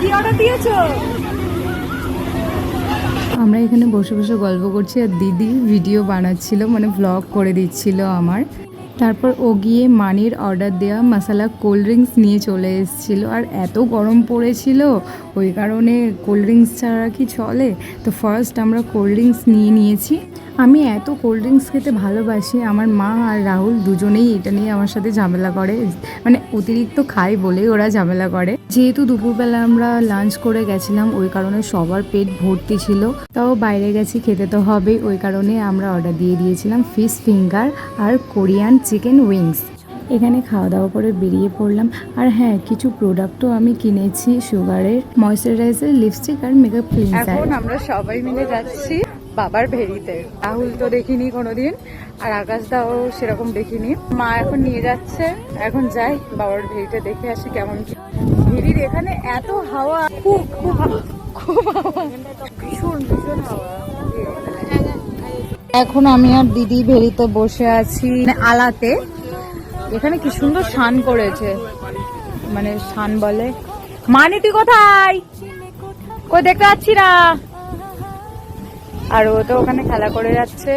কি অর্ডার দিয়েছো? আমরা এখানে বসে বসে গল্প করছি আর দিদি ভিডিও বানাচ্ছিল, মানে ভ্লগ করে দিচ্ছিল আমার। তারপর ও গিয়ে মানির অর্ডার দেওয়া মশলা কোল্ড ড্রিঙ্কস নিয়ে চলে এসেছিলো। আর এত গরম পড়েছিল, ওই কারণে কোল্ড ড্রিঙ্কস ছাড়া কি চলে। তো ফার্স্ট আমরা কোল্ড ড্রিঙ্কস নিয়ে নিয়েছি। আমি এত কোল্ড ড্রিঙ্কস খেতে ভালোবাসি, আমার মা আর রাহুল দুজনেই এটা নিয়ে আমার সাথে ঝামেলা করে, মানে অতিরিক্ত খাই বলে ওরা ঝামেলা করে। যেহেতু দুপুরবেলা আমরা লাঞ্চ করে গেছিলাম, ওই কারণে সবার পেট ভর্তি ছিল, তাও বাইরে গেছি খেতে তো হবে, ওই কারণে আমরা অর্ডার দিয়ে দিয়েছিলাম ফিশ ফিঙ্গার আর কোরিয়ান চিকেন উইংস। এখানে খাওয়া দাওয়া করে বেরিয়ে পড়লাম। আর হ্যাঁ, কিছু প্রোডাক্টও আমি কিনেছি, সুগারের ময়শ্চারাইজার, লিপস্টিক আর মেকআপ ক্লিনজার। এখন আমরা সবাই মিলে যাচ্ছি বাবার ভেড়িতে। রাহুল তো দেখিনি কোনোদিন, আর আকাশ দাও সেরকম দেখিনি। মা এখন নিয়ে যাচ্ছে, এখন যাই বাবার ভেড়িতে দেখে আসি কেমন কি। ভেড়ির এখানে এত হাওয়া, খুব খুব খুব হাওয়া, ভীষণ ভীষণ হাওয়া। এখন আমি আর দিদি ভেড়িতে বসে আছি আলাতে। এখানে কি সুন্দর শান করেছে, মানে শান বলে। মানে তুই কোথায়? কই দেখতে পাচ্ছি না। আর ও তো ওখানে খেলা করে যাচ্ছে।